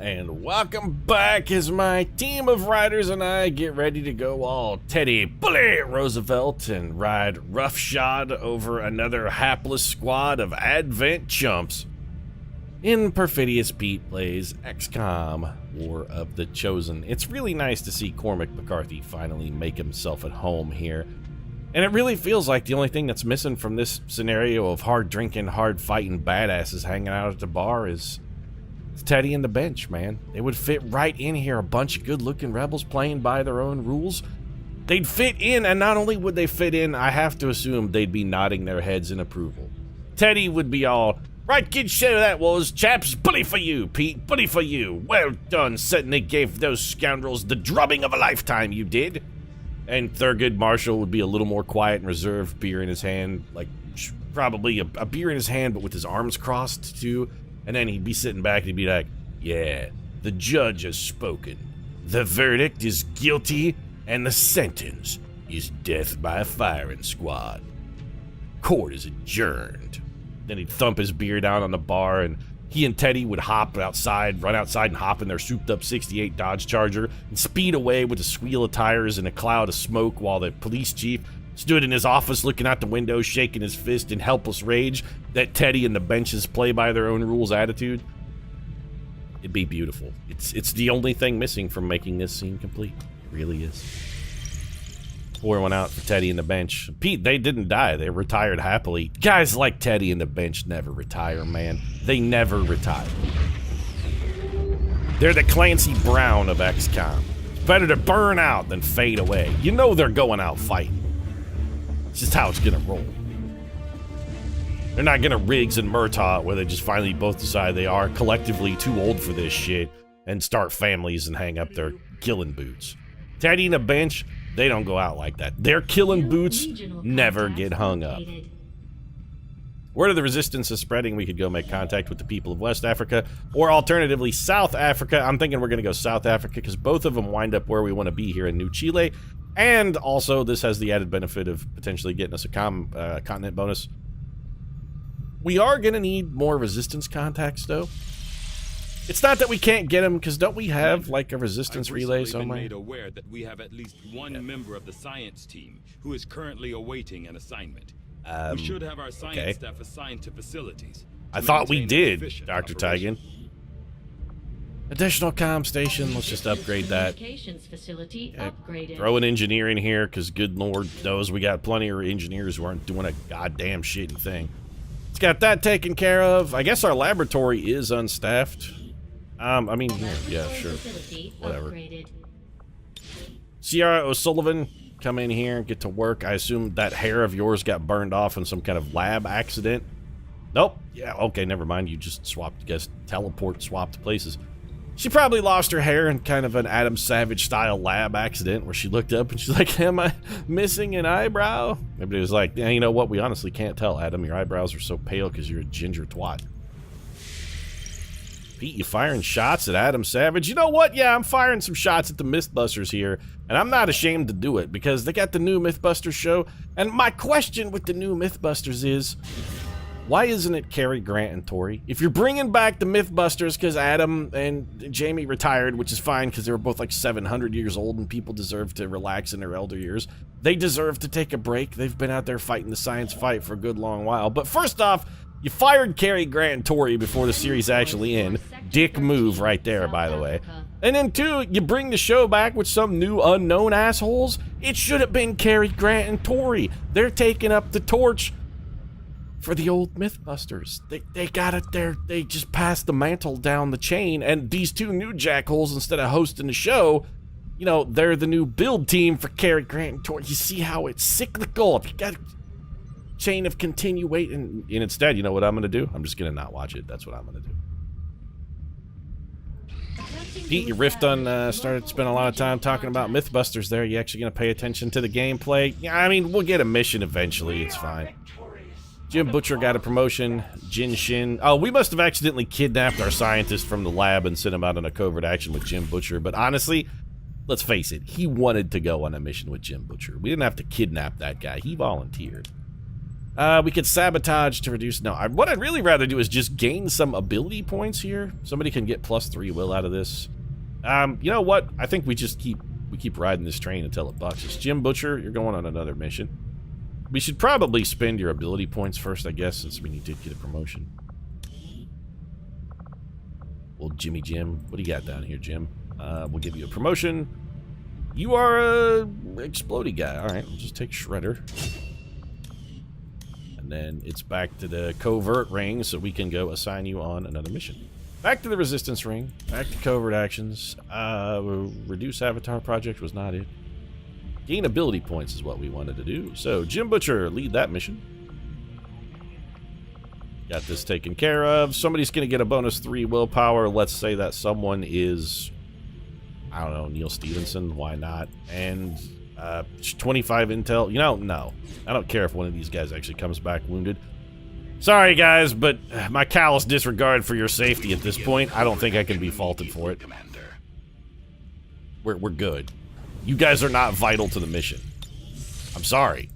and welcome back as my team of riders and I get ready to go all Teddy Bully Roosevelt and ride roughshod over another hapless squad of Advent chumps. In Perfidious, Pete plays XCOM, War of the Chosen. It's really nice to see Cormac McCarthy finally make himself at home here. And it really feels like the only thing that's missing from this scenario of hard drinking, hard fighting badasses hanging out at the bar is Teddy and the bench, man. They would fit right in here, a bunch of good-looking rebels playing by their own rules. They'd fit in, and not only would they fit in, I have to assume they'd be nodding their heads in approval. Teddy would be all, "Right, kid, share that was, chaps. Bully for you, Pete. Bully for you. Well done, certainly gave those scoundrels the drubbing of a lifetime, you did." And Thurgood Marshall would be a little more quiet and reserved, beer in his hand, like probably a beer in his hand, but with his arms crossed too. And then he'd be sitting back and he'd be like, "Yeah, the judge has spoken. The verdict is guilty, and the sentence is death by firing squad. Court is adjourned." Then he'd thump his beer down on the bar, and he and Teddy would run outside and hop in their souped-up 68 Dodge Charger and speed away with a squeal of tires and a cloud of smoke while the police chief stood in his office looking out the window, shaking his fist in helpless rage that Teddy and the benches play by their own rules attitude. It'd be beautiful. It's the only thing missing from making this scene complete. It really is. Pour one out for Teddy and the bench. Pete, they didn't die. They retired happily. Guys like Teddy and the bench never retire, man. They never retire. They're the Clancy Brown of XCOM. It's better to burn out than fade away. You know they're going out fighting. It's just how it's gonna roll. They're not gonna Riggs and Murtaugh where they just finally both decide they are collectively too old for this shit and start families and hang up their killing boots. Teddy and the bench, they don't go out like that. Their killing boots never get hung up. Word of the resistance is spreading. We could go make contact with the people of West Africa, or alternatively South Africa. I'm thinking we're going to go South Africa because both of them wind up where we want to be here in New Chile. And also, this has the added benefit of potentially getting us a continent bonus. We are going to need more resistance contacts, though. It's not that we can't get them, because don't we have, like, a resistance relay somewhere? I've been made aware that we have at least one member of the science team who is currently awaiting an assignment. We should have our science staff assigned to facilities. I thought we did, Dr. Tigan. Additional comm station, let's just upgrade that. Throw an engineer in here, because good lord knows we got plenty of engineers who aren't doing a goddamn shitting thing. It's got that taken care of. I guess our laboratory is unstaffed. I mean, yeah, sure. Whatever. Sierra O'Sullivan, come in here and get to work. I assume that hair of yours got burned off in some kind of lab accident. Nope. Yeah, okay, never mind. You just swapped, guess, swapped places. She probably lost her hair in kind of an Adam Savage style lab accident where she looked up and she's like, "Am I missing an eyebrow?" Everybody was like, "Yeah, you know what? We honestly can't tell, Adam. Your eyebrows are so pale because you're a ginger twat." Pete, you firing shots at Adam Savage? You know what? Yeah, I'm firing some shots at the Mythbusters here, and I'm not ashamed to do it because they got the new Mythbusters show, and my question with the new Mythbusters is, why isn't it Cary Grant and Tori? If you're bringing back the Mythbusters because Adam and Jamie retired, which is fine because they were both like 700 years old and people deserve to relax in their elder years. They deserve to take a break. They've been out there fighting the science fight for a good long while. But first off, you fired Cary Grant and Tori before the series actually ended. Dick move right there, by the way. And then two, you bring the show back with some new unknown assholes. It should have been Cary Grant and Tori. They're taking up the torch for the old Mythbusters. They got it there. They just passed the mantle down the chain, and these two new jackholes, instead of hosting the show, you know, they're the new build team for Cary Grant and Tori. You see how it's cyclical. If you got a chain of continuation, and instead, you know what I'm gonna do? I'm just gonna not watch it. That's what I'm gonna do. Pete, you riffed on, started to spend a lot of time talking about Mythbusters there. You actually gonna pay attention to the gameplay? Yeah, I mean, we'll get a mission eventually. It's fine. Jim Butcher got a promotion. Jin Shin. Oh, we must have accidentally kidnapped our scientist from the lab and sent him out on a covert action with Jim Butcher. But honestly, let's face it, he wanted to go on a mission with Jim Butcher. We didn't have to kidnap that guy. He volunteered. We could sabotage to reduce. No, what I'd really rather do is just gain some ability points here. Somebody can get +3 will out of this. You know what? I think we just keep riding this train until it bucks us. Jim Butcher, you're going on another mission. We should probably spend your ability points first, I guess, since we did get a promotion. Well, Jimmy Jim, what do you got down here, Jim? We'll give you a promotion. You are a explodey guy. All right, we'll just take Shredder. And then it's back to the covert ring so we can go assign you on another mission. Back to the resistance ring. Back to covert actions. Reduce avatar project was not it. Gain ability points is what we wanted to do. So, Jim Butcher, lead that mission. Got this taken care of. Somebody's going to get a bonus 3 willpower. Let's say that someone is, I don't know, Neil Stevenson. Why not? And 25 intel. You know, no. I don't care if one of these guys actually comes back wounded. Sorry, guys, but my callous disregard for your safety at this point, I don't think I can be faulted for it. We're good. You guys are not vital to the mission. I'm sorry.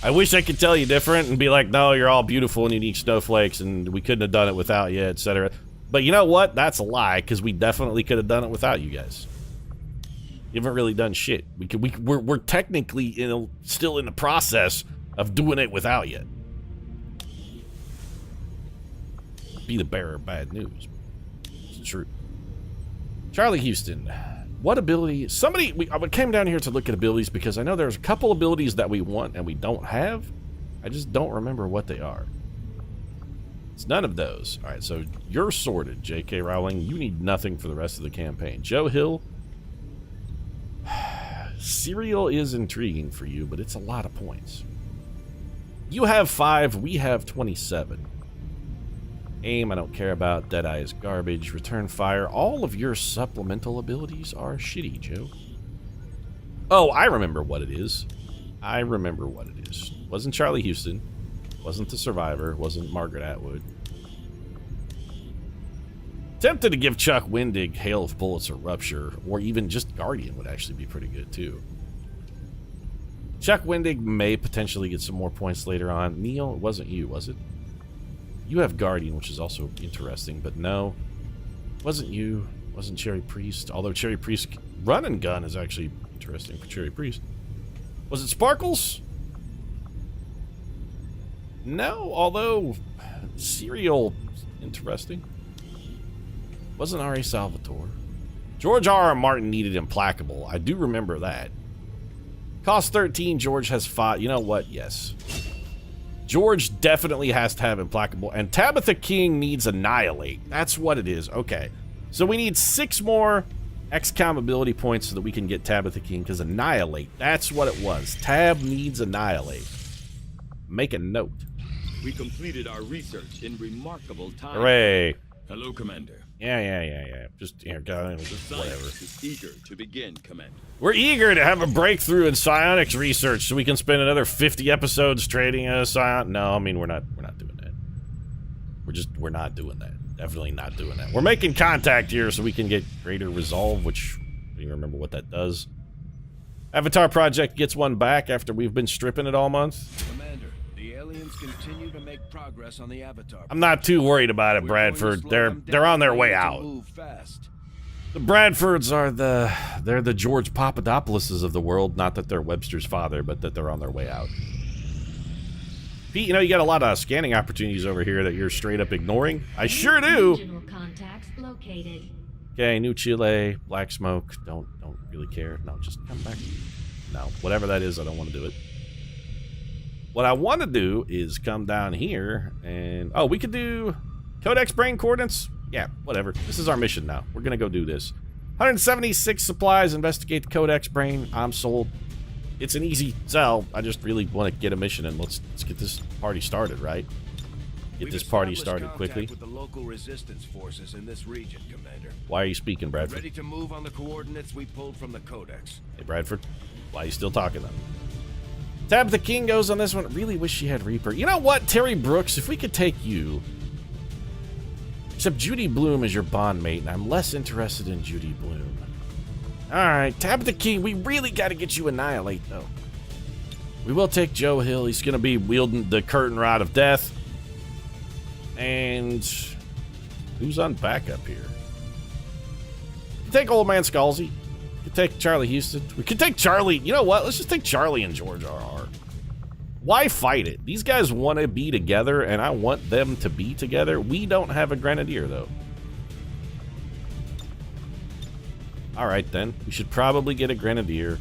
I wish I could tell you different and be like, no, you're all beautiful and unique snowflakes and we couldn't have done it without you, etc. But you know what? That's a lie, because we definitely could have done it without you guys. You haven't really done shit. We're technically still in the process of doing it without you. Be the bearer of bad news. It's true. Charlie Houston. What ability? I came down here to look at abilities because I know there's a couple abilities that we want and we don't have. I just don't remember what they are. It's none of those. All right, so you're sorted, J.K. Rowling. You need nothing for the rest of the campaign. Joe Hill. Serial is intriguing for you, but it's a lot of points. You have 5. We have 27. Aim, I don't care about. Deadeye is garbage. Return fire. All of your supplemental abilities are shitty, Joe. Oh, I remember what it is. Wasn't Charlie Houston. Wasn't the Survivor. Wasn't Margaret Atwood. Tempted to give Chuck Wendig Hail of Bullets or Rupture, or even just Guardian would actually be pretty good, too. Chuck Wendig may potentially get some more points later on. Neil, it wasn't you, was it? You have Guardian, which is also interesting, but no. Wasn't you. Wasn't Cherry Priest. Although Cherry Priest run and gun is actually interesting for Cherry Priest. Was it Sparkles? No, although Serial, interesting. Wasn't R.A. Salvatore. George R.R. Martin needed Implacable. I do remember that. Cost 13, George has 5. You know what? Yes. George definitely has to have Implacable. And Tabitha King needs Annihilate. That's what it is. Okay. So we need 6 more XCOM ability points so that we can get Tabitha King, because Annihilate, that's what it was. Tab needs Annihilate. Make a note. We completed our research in remarkable time. Hooray. Hello, Commander. Yeah. Just, here, The just whatever. science is eager to begin, Commander. We're eager to have a breakthrough in psionics research so we can spend another 50 episodes trading a psion. No, I mean, we're not doing that. We're not doing that. Definitely not doing that. We're making contact here so we can get greater resolve, which, I don't remember what that does. Avatar Project gets one back after we've been stripping it all month. Commander, the aliens continue to make progress on the Avatar. I'm not too worried about it, Bradford. They're on their way out. Move fast. The Bradfords are they're the George Papadopouloses of the world. Not that they're Webster's father, but that they're on their way out. Pete, you know, you got a lot of scanning opportunities over here that you're straight up ignoring. I sure do. Regional contacts located. Okay, New Chile, Black Smoke. Don't really care. No, just come back. No, whatever that is, I don't want to do it. What I want to do is come down here and... Oh, we could do Codex Brain Coordinates? Yeah, whatever. This is our mission now. We're going to go do this. 176 supplies, investigate the Codex Brain. I'm sold. It's an easy sell. I just really want to get a mission and let's get this party started, right? Get this party started quickly. With the local resistance forces in this region, Commander. Why are you speaking, Bradford? Ready to move on the coordinates we pulled from the Codex. Hey, Bradford. Why are you still talking then? Tabitha King goes on this one. Really wish she had Reaper. You know what, Terry Brooks, if we could take you... Except Judy Bloom is your bond mate, and I'm less interested in Judy Bloom. Alright, Tabitha King, we really got to get you Annihilate, though. We will take Joe Hill. He's going to be wielding the curtain rod of death. And who's on backup here? We take Old Man Scalzi. We could take Charlie Houston. We could take Charlie. You know what? Let's just take Charlie and George R.R. Why fight it? These guys want to be together, and I want them to be together. We don't have a Grenadier, though. All right, then. We should probably get a Grenadier.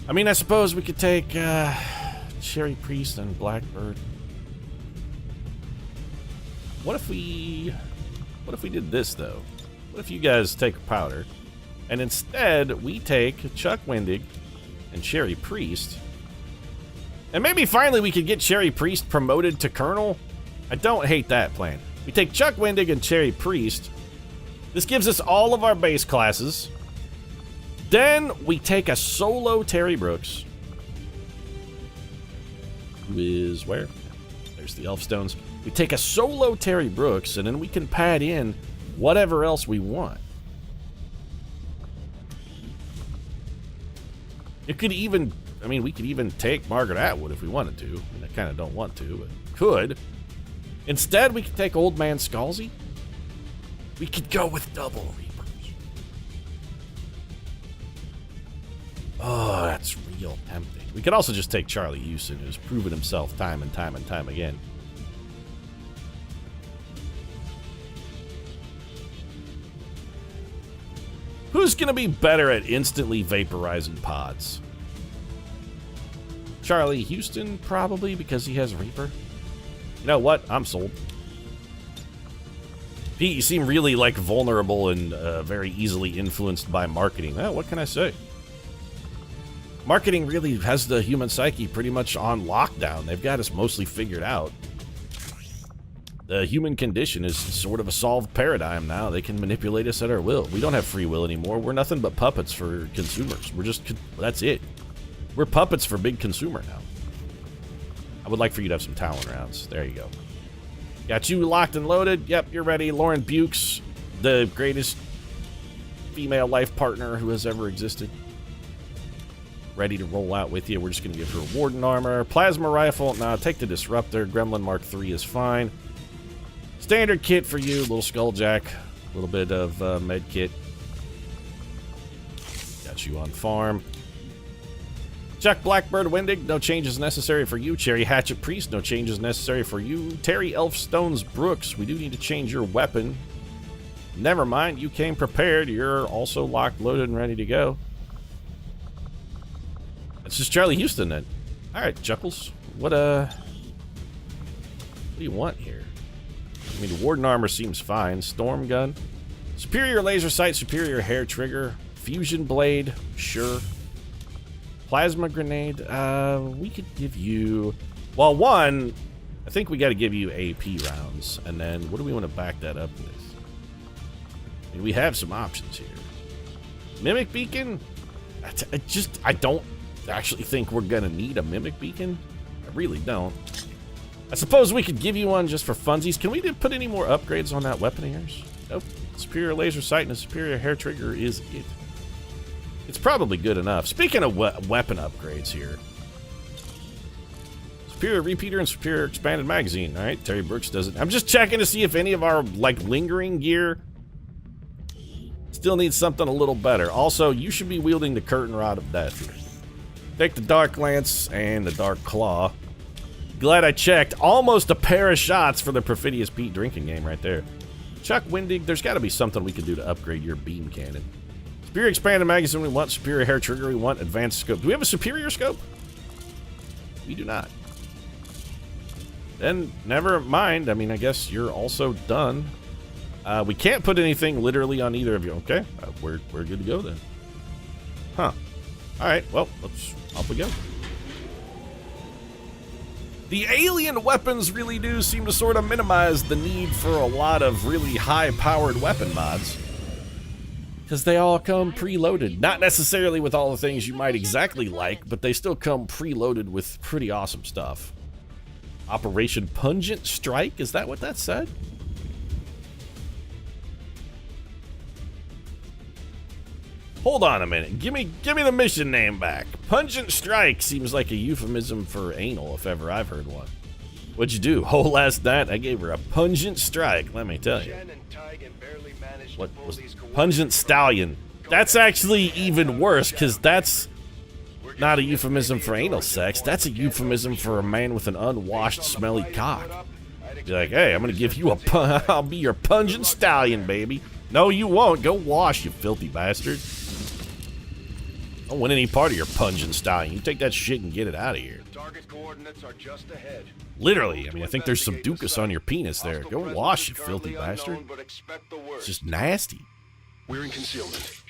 I mean, I suppose we could take Cherry Priest and Blackbird. What if we did this, though? What if you guys take a powder, and instead we take Chuck Wendig and Cherry Priest, and maybe finally we could get Cherry Priest promoted to Colonel? I don't hate that plan. We take Chuck Wendig and Cherry Priest. This gives us all of our base classes. Then we take a solo Terry Brooks, who is where? There's the Elfstones. We take a solo Terry Brooks, and then we can pad in whatever else we want. It could even, I mean, we could even take Margaret Atwood if we wanted to. I mean, I kind of don't want to, but could. Instead, we could take Old Man Scalzi. We could go with double Reapers. Oh, that's real tempting. We could also just take Charlie Houston, who's proven himself time and time and time again. Who's going to be better at instantly vaporizing pods? Charlie Houston, probably, because he has Reaper. You know what? I'm sold. Pete, you seem really, like, vulnerable and very easily influenced by marketing. Oh, what can I say? Marketing really has the human psyche pretty much on lockdown. They've got us mostly figured out. The human condition is sort of a solved paradigm now. They can manipulate us at our will. We don't have free will anymore. We're nothing but puppets for consumers. We're just, that's it. We're puppets for big consumer now. I would like for you to have some Talon rounds. There you go. Got you locked and loaded. Yep, you're ready. Lauren Bukes, the greatest female life partner who has ever existed. Ready to roll out with you. We're just going to give her Warden armor. Plasma rifle. Nah, take the Disruptor. Gremlin Mark III is fine. Standard kit for you. Little Skulljack. A little bit of med kit. Got you on farm. Chuck Blackbird Wendig. No changes necessary for you. Cherry Hatchet Priest. No changes necessary for you. Terry Elfstones Brooks. We do need to change your weapon. Never mind. You came prepared. You're also locked, loaded, and ready to go. It's just Charlie Houston then. Alright, Chuckles. What do you want here? I mean, the Warden armor seems fine. Storm gun. Superior laser sight, superior hair trigger. Fusion blade, sure. Plasma grenade, we could give you... Well, one, I think we got to give you AP rounds. And then, what do we want to back that up with? I mean, we have some options here. Mimic Beacon? I don't actually think we're gonna need a Mimic Beacon. I really don't. I suppose we could give you one just for funsies. Can we put any more upgrades on that weapon of yours? Nope. Superior laser sight and a superior hair trigger is it. It's probably good enough. Speaking of weapon upgrades here. Superior repeater and superior expanded magazine. All right, Terry Brooks does it. I'm just checking to see if any of our, like, lingering gear still needs something a little better. Also, you should be wielding the curtain rod of death here. Take the Dark Lance and the Dark Claw. Glad I checked. Almost a pair of shots for the Perfidious Pete drinking game right there. Chuck Wendig, there's got to be something we can do to upgrade your beam cannon. Superior expanded magazine we want. Superior hair trigger we want. Advanced scope. Do we have a superior scope? We do not. Then, never mind. I mean, I guess you're also done. We can't put anything literally on either of you. Okay, we're good to go then. Huh. Alright, well, off we go. The alien weapons really do seem to sort of minimize the need for a lot of really high-powered weapon mods. Because they all come preloaded. Not necessarily with all the things you might exactly like, but they still come preloaded with pretty awesome stuff. Operation Pungent Strike? Is that what that said? Hold on a minute. Give me the mission name back. Pungent Strike seems like a euphemism for anal if ever I've heard one. What'd you do? Oh, last night I gave her a pungent strike, let me tell you. What was Pungent Stallion? That's actually even worse, because that's not a euphemism for anal sex. That's a euphemism for a man with an unwashed, smelly cock. Be like, hey, I'm gonna give you I'll be your pungent stallion, baby. No, you won't. Go wash, you filthy bastard. I don't want any part of your pungent stallion. You take that shit and get it out of here. Target coordinates are just ahead. Literally, I mean, I think there's some ducus on your penis there. Go wash, you filthy bastard. It's just nasty. We're in concealment.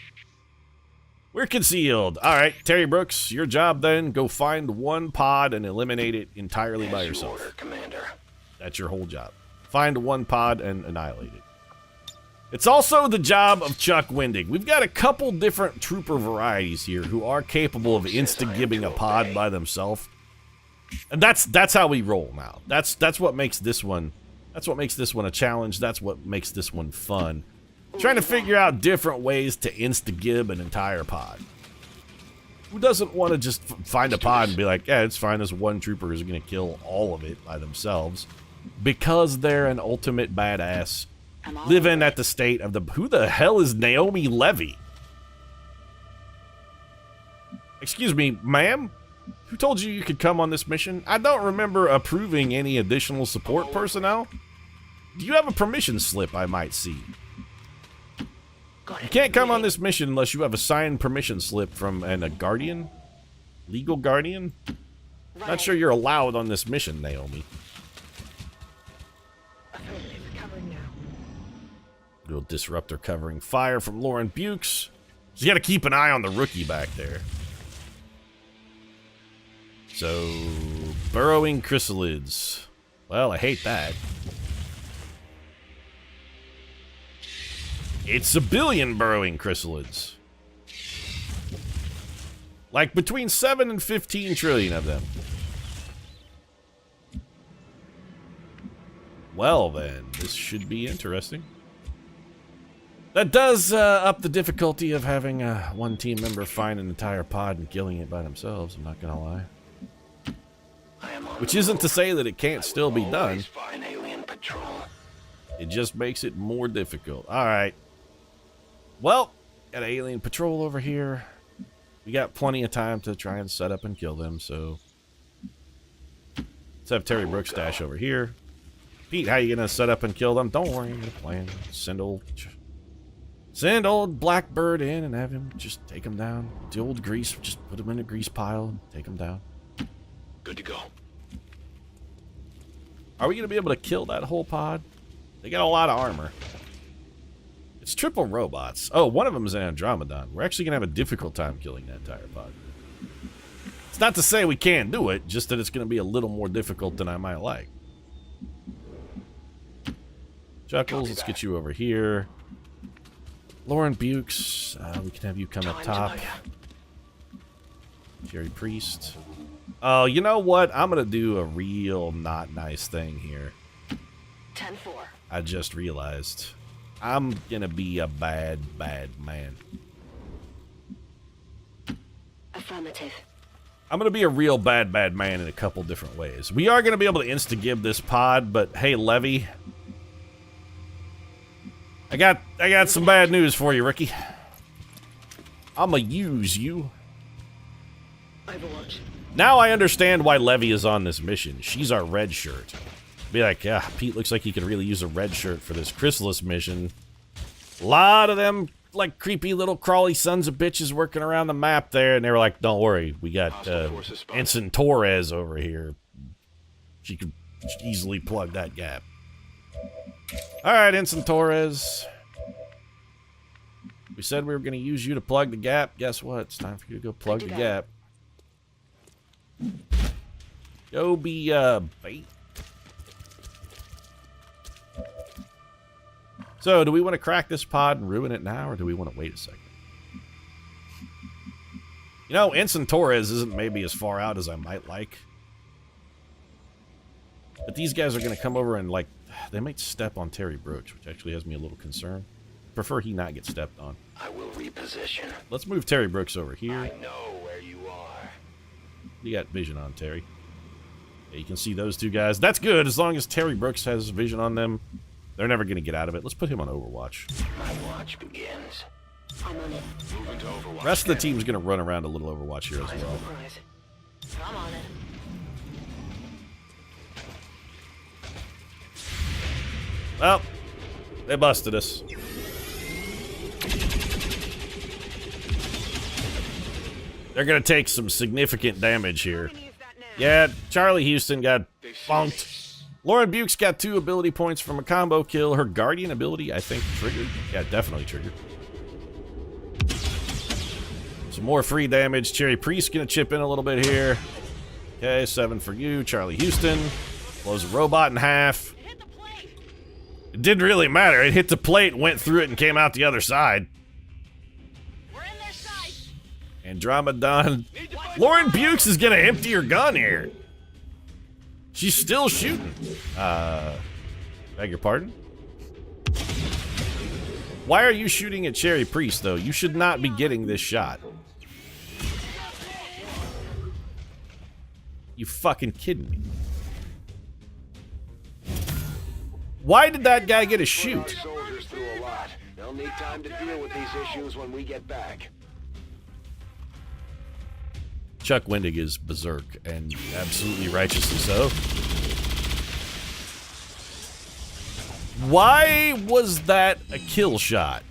We're concealed. All right, Terry Brooks, your job then. Go find one pod and eliminate it entirely by yourself. Order, Commander. That's your whole job. Find one pod and annihilate it. It's also the job of Chuck Wendig. We've got a couple different trooper varieties here who are capable of insta-gibbing a pod by themselves. And that's how we roll now. That's what makes this one. That's what makes this one a challenge. That's what makes this one fun. Trying to figure out different ways to insta-gib an entire pod. Who doesn't want to just find a pod and be like, yeah, it's fine. This one trooper is going to kill all of it by themselves because they're an ultimate badass. Living at the state of the... Who the hell is Naomi Levy? Excuse me, ma'am? Who told you you could come on this mission? I don't remember approving any additional support personnel. Do you have a permission slip I might see? You can't come on this mission unless you have a signed permission slip from a guardian? Legal guardian? Not sure you're allowed on this mission, Naomi. Little disruptor covering fire from Lauren Bukes. So you got to keep an eye on the rookie back there. So, burrowing chrysalids. Well, I hate that. It's a billion burrowing chrysalids. Like between 7 and 15 trillion of them. Well then, this should be interesting. That does up the difficulty of having one team member find an entire pod and killing it by themselves, I'm not gonna lie. Which isn't to say that it can't still be done. It just makes it more difficult. Alright. Well, got alien patrol over here. We got plenty of time to try and set up and kill them, so... Let's have Terry Brooks dash over here. Pete, how you gonna set up and kill them? Don't worry, I'm gonna plan. Send old Blackbird in and have him just take him down. The old grease, just put him in a grease pile and take him down. Good to go. Are we going to be able to kill that whole pod? They got a lot of armor. It's triple robots. Oh, one of them is an Andromedon. We're actually going to have a difficult time killing that entire pod. It's not to say we can't do it, just that it's going to be a little more difficult than I might like. Chuckles, let's get you over here. Lauren Bukes, we can have you come up top. Jerry Priest. Oh, you know what? I'm going to do a real not nice thing here. 10-4. I just realized. I'm going to be a bad man. Affirmative. I'm going to be a real bad man in a couple different ways. We are going to be able to insta-gib this pod, but hey, Levy. I got some bad news for you, Ricky. I'ma use you. Overwatch. Now I understand why Levy is on this mission. She's our red shirt. Be like, yeah, Pete looks like he could really use a red shirt for this chrysalis mission. A lot of them, like, creepy little crawly sons of bitches working around the map there, and they were like, don't worry, we got Ensign Torres over here. She could easily plug that gap. Alright, Ensign Torres. We said we were going to use you to plug the gap. Guess what? It's time for you to go plug the gap. Go be, bait. So, do we want to crack this pod and ruin it now, or do we want to wait a second? You know, Ensign Torres isn't maybe as far out as I might like. But these guys are going to come over and, like, they might step on Terry Brooks, which actually has me a little concerned. prefer he not get stepped on. I will reposition. Let's move Terry Brooks over here. I know where you are. You got vision on Terry. Yeah, you can see those two guys. That's good, as long as Terry Brooks has vision on them. They're never going to get out of it. Let's put him on Overwatch. My watch begins. I'm on it. Moving to Overwatch. Rest of the team's going to run around a little Overwatch here as Eyes well. on the prize. I'm on it. Well, they busted us. They're going to take some significant damage here. Yeah, Charlie Houston got funked. Lauren Bukes got 2 ability points from a combo kill. Her Guardian ability, I think, triggered. Yeah, definitely triggered. Some more free damage. Cherry Priest going to chip in a little bit here. Okay, 7 for you. Charlie Houston blows a robot in half. It didn't really matter. It hit the plate, went through it, and came out the other side. We're in their sight. Andromedon. Lauren Bukes is gonna empty her gun here. She's still shooting. Beg your pardon? Why are you shooting at Cherry Priest, though? You should not be getting this shot. You fucking kidding me? Why did that guy get a shoot? Soldiers through a lot. They'll need time to deal with these issues when we get back. Chuck Wendig is berserk, and absolutely righteously so. Why was that a kill shot?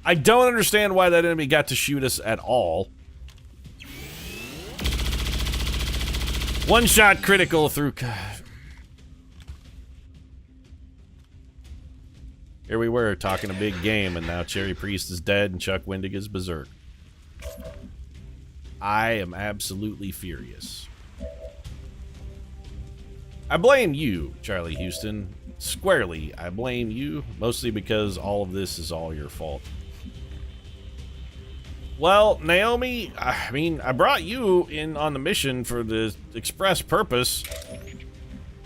I don't understand why that enemy got to shoot us at all. One shot critical through... Here we were, talking a big game, and now Cherry Priest is dead and Chuck Wendig is berserk. I am absolutely furious. I blame you, Charlie Houston. Squarely, I blame you, mostly because all of this is all your fault. Well, Naomi, I mean, I brought you in on the mission for the express purpose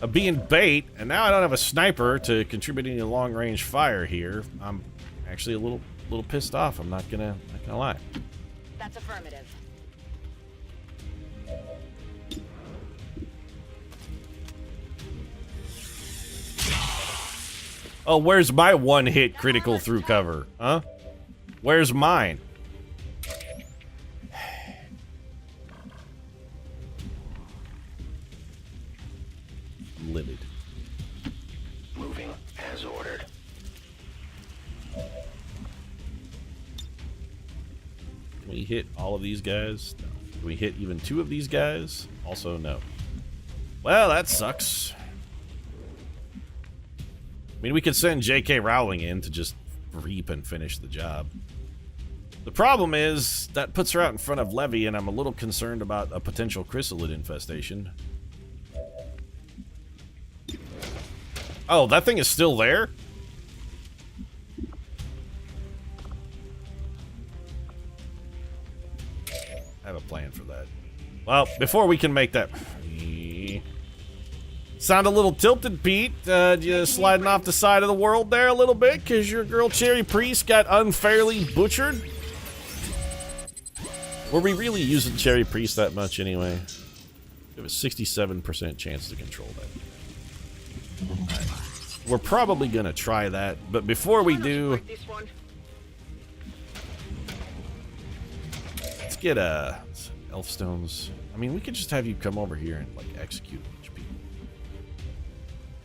of being bait, and now I don't have a sniper to contribute any long-range fire here. I'm actually a little pissed off. I'm not gonna lie. That's affirmative. Oh, where's my one-hit critical through cover? Huh? Where's mine? I'm livid. Moving as ordered. Can we hit all of these guys? No. Can we hit even 2 of these guys? Also, no. Well, that sucks. I mean, we could send J.K. Rowling in to just reap and finish the job. The problem is, that puts her out in front of Levy, and I'm a little concerned about a potential chrysalid infestation. Oh, that thing is still there? I have a plan for that. Well, before we can make that... Sound a little tilted, Pete. Just sliding off the side of the world there a little bit because your girl Cherry Priest got unfairly butchered. Were we really using Cherry Priest that much anyway? We have a 67% chance to control that. We're probably going to try that, but before we do... Let's get elf stones. I mean, we could just have you come over here and, like, execute a bunch of people.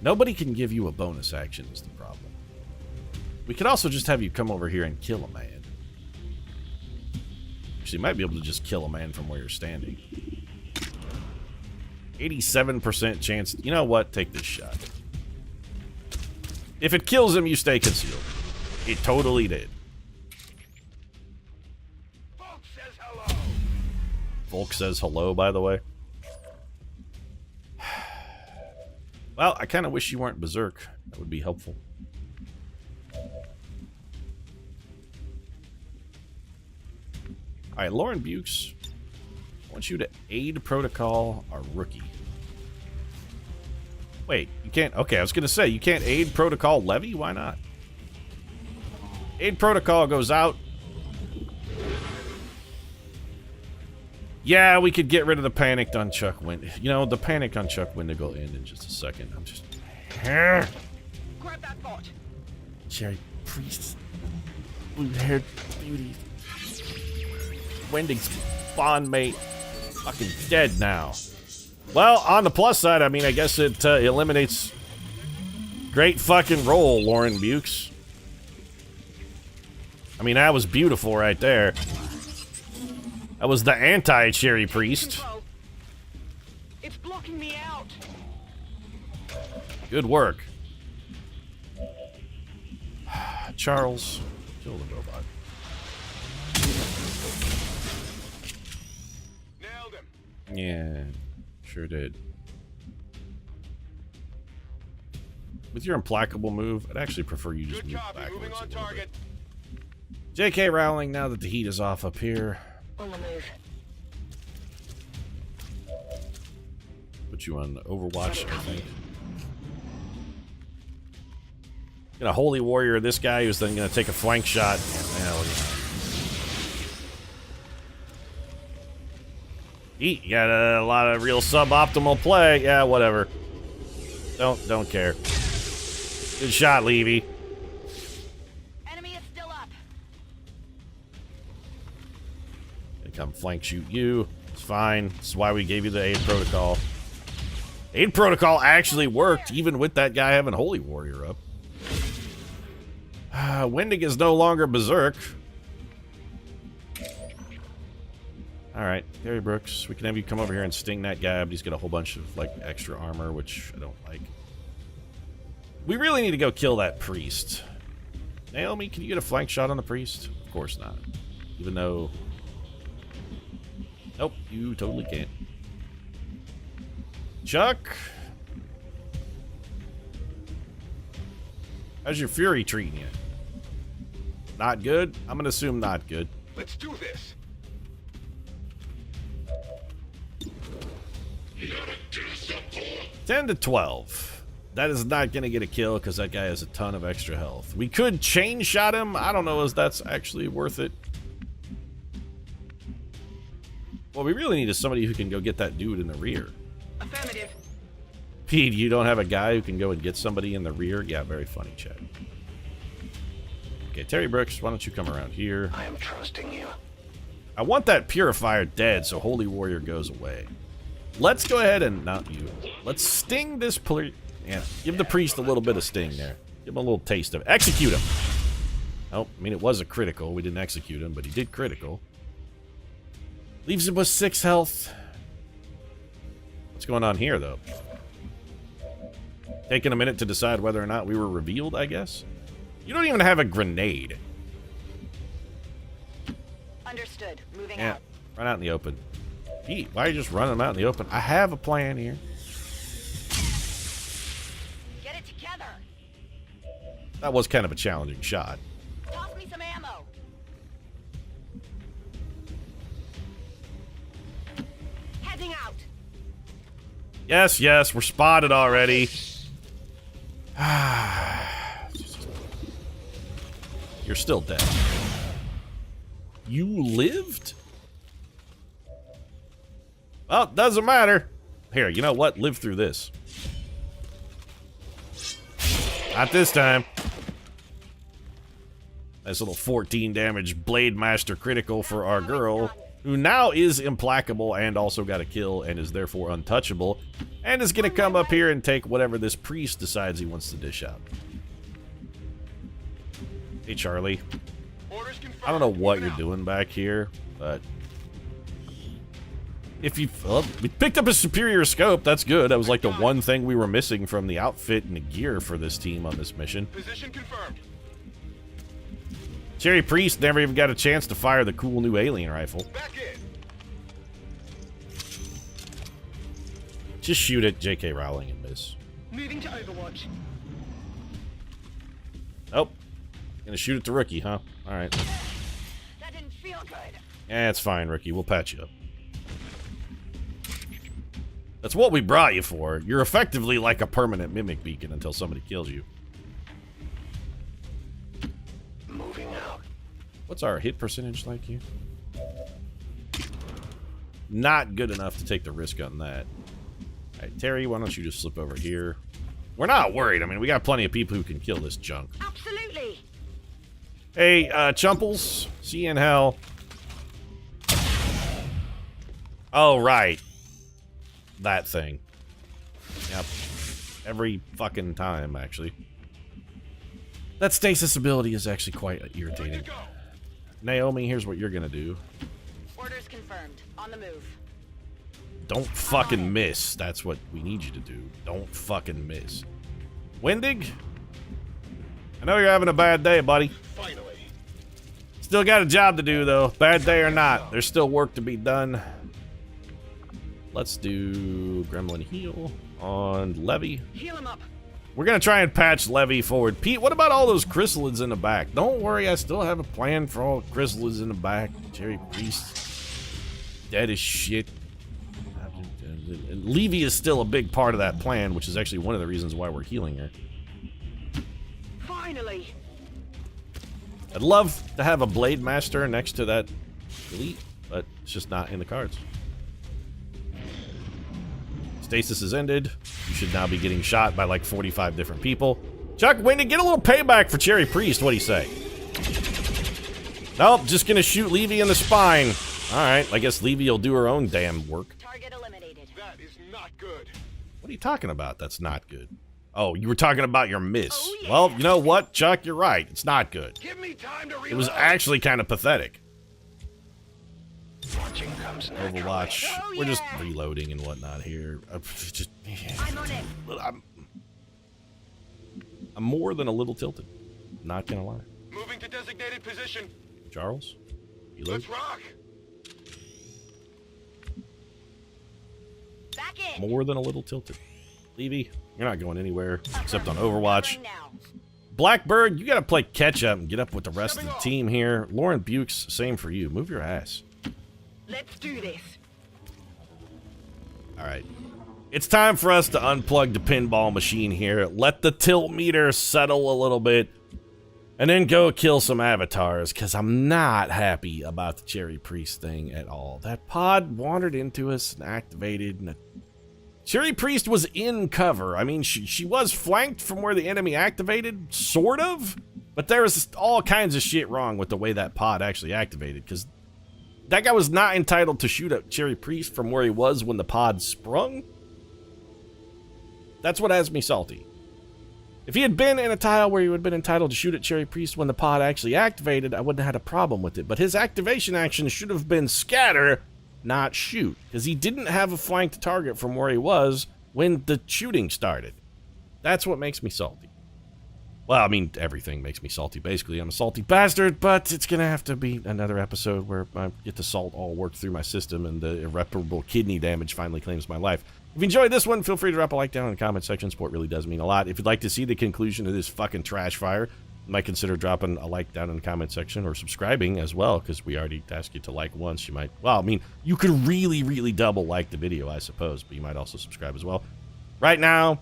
Nobody can give you a bonus action is the problem. We could also just have you come over here and kill a man. Actually, you might be able to just kill a man from where you're standing. 87% chance. You know what? Take this shot. If it kills him, you stay concealed. It totally did. Volk says hello. Volk says hello, by the way. Well, I kind of wish you weren't berserk. That would be helpful. Alright, Lauren Bukes. I want you to aid protocol our rookie. Wait, you can't... Okay, I was going to say, you can't aid protocol Levy? Why not? Aid protocol goes out. Yeah, we could get rid of the panicked on Chuck Wind. You know, the panic on Chuck Windig will end in just a second. I'm just... Grab that bot. Cherry Priest. Blue-haired beauty. Windig's bondmate. Fucking dead now. Well, on the plus side, I mean, I guess it eliminates... Great fucking roll, Lauren Bukes. I mean, that was beautiful right there. That was the anti-Cherry Priest. It's blocking me out. Good work. Charles, kill the robot. Nailed him. Yeah, sure did. With your implacable move, I'd actually prefer you just Good move copy. backwards Moving a on little target. bit. J.K. Rowling, now that the heat is off up here, On the move. put you on Overwatch, I think. Gonna Holy Warrior this guy who's then gonna take a flank shot. Hell yeah. You got a lot of real suboptimal play. Yeah, whatever. Don't care. Good shot, Levy. Enemy is still up. Gonna come flank shoot you. It's fine. That's why we gave you the aid protocol. Aid protocol actually worked, even with that guy having Holy Warrior up. Windig is no longer Berserk. Alright, Gary Brooks, we can have you come over here and sting that guy, but he's got a whole bunch of, like, extra armor, which I don't like. We really need to go kill that priest. Naomi, can you get a flank shot on the priest? Of course not. Even though... Nope, you totally can't. Chuck? How's your Fury treating you? Not good? I'm gonna assume not good. Let's do this. 10 to 12. That is not gonna get a kill because that guy has a ton of extra health. We could chain shot him. I don't know if that's actually worth it. What we really need is somebody who can go get that dude in the rear. Affirmative. Pete, you don't have a guy who can go and get somebody in the rear? Yeah, very funny, Chad. Okay, Terry Brooks, why don't you come around here? I am trusting you. I want that Purifier dead so Holy Warrior goes away. Let's go ahead and... Not you. Let's sting this... Yeah, give the priest a little bit of sting there. Give him a little taste of it. Execute him! Oh, I mean, it was a critical. We didn't execute him, but he did critical. Leaves him with 6 health. What's going on here, though? Taking a minute to decide whether or not we were revealed, I guess? You don't even have a grenade. Understood. Moving Yeah, out. run out in the open. Pete, why are you just running them out in the open? I have a plan here. Get it together. That was kind of a challenging shot. Toss me some ammo. Heading out. Yes, yes, we're spotted already. You're still dead. You lived? Well, doesn't matter. Here, you know what? Live through this. Not this time. Nice little 14 damage Blade Master critical for our girl, who now is implacable and also got a kill and is therefore untouchable, and is going to come up here and take whatever this priest decides he wants to dish out. Hey, Charlie. Orders confirmed. I don't know what Moving you're out. doing back here, but if you... Well, we picked up a superior scope. That's good. That was like the one thing we were missing from the outfit and the gear for this team on this mission. Position confirmed. Cherry Priest never even got a chance to fire the cool new alien rifle. Back in. Just shoot at J.K. Rowling and miss. Moving to Overwatch. Oh. Gonna shoot at the rookie, huh? Alright. That didn't feel good. Yeah, it's fine, rookie. We'll patch you up. That's what we brought you for. You're effectively like a permanent mimic beacon until somebody kills you. Moving out. What's our hit percentage like here? Not good enough to take the risk on that. Alright, Terry, why don't you just slip over here? We're not worried. I mean, we got plenty of people who can kill this junk. Absolutely. Hey, Chumples, see you in hell. Oh, right. That thing. Yep. Every fucking time, actually. That stasis ability is actually quite irritating. Naomi, here's what you're gonna do. Orders confirmed. On the move. Don't fucking miss. That's what we need you to do. Don't fucking miss. Wendig? I know you're having a bad day, buddy. Finally. Still got a job to do, though. Bad day or not, there's still work to be done. Let's do Gremlin Heal on Levy. Heal him up. We're gonna try and patch Levy forward. Pete, what about all those chrysalids in the back? Don't worry, I still have a plan for all the chrysalids in the back. Cherry Priest, dead as shit. Levy is still a big part of that plan, which is actually one of the reasons why we're healing her. Finally. I'd love to have a Blade Master next to that elite, but it's just not in the cards. Stasis is ended. You should now be getting shot by like 45 different people. Chuck, Wendy, get a little payback for Cherry Priest. What do you say? Nope, just gonna shoot Levy in the spine. Alright, I guess Levy will do her own damn work. Target eliminated. That is not good. What are you talking about? That's not good. Oh, you were talking about your miss. Oh, yeah. Well, you know what, Chuck? You're right. It's not good. Give me time to reload. It was actually kind of pathetic. Watching comes naturally. Overwatch. Oh, We're just yeah. reloading and whatnot here. I'm on it. I'm more than a little tilted. Not gonna lie. Moving to designated position. Charles? Reload? Let's rock. Back in. More than a little tilted. Levy, you're not going anywhere except on Overwatch. Covering now. Blackbird, you gotta play catch up and get up with the rest of the team here. Lauren Bukes, same for you. Move your ass. Let's do this. Alright. It's time for us to unplug the pinball machine here. Let the tilt meter settle a little bit. And then go kill some avatars, because I'm not happy about the Cherry Priest thing at all. That pod wandered into us and activated. And Cherry Priest was in cover. I mean, she was flanked from where the enemy activated, sort of. But there was all kinds of shit wrong with the way that pod actually activated, because that guy was not entitled to shoot at Cherry Priest from where he was when the pod sprung. That's what has me salty. If he had been in a tile where he would have been entitled to shoot at Cherry Priest when the pod actually activated, I wouldn't have had a problem with it. But his activation action should have been scatter, not shoot. Because he didn't have a flanked target from where he was when the shooting started. That's what makes me salty. Well, I mean, everything makes me salty, basically. I'm a salty bastard, but it's going to have to be another episode where I get the salt all worked through my system and the irreparable kidney damage finally claims my life. If you enjoyed this one, feel free to drop a like down in the comment section. Support really does mean a lot. If you'd like to see the conclusion of this fucking trash fire, you might consider dropping a like down in the comment section or subscribing as well, because we already asked you to like once. You might, well, I mean, you could really, really double like the video, I suppose, but you might also subscribe as well. Right now,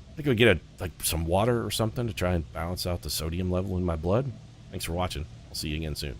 I think we get some water or something to try and balance out the sodium level in my blood. Thanks for watching. I'll see you again soon.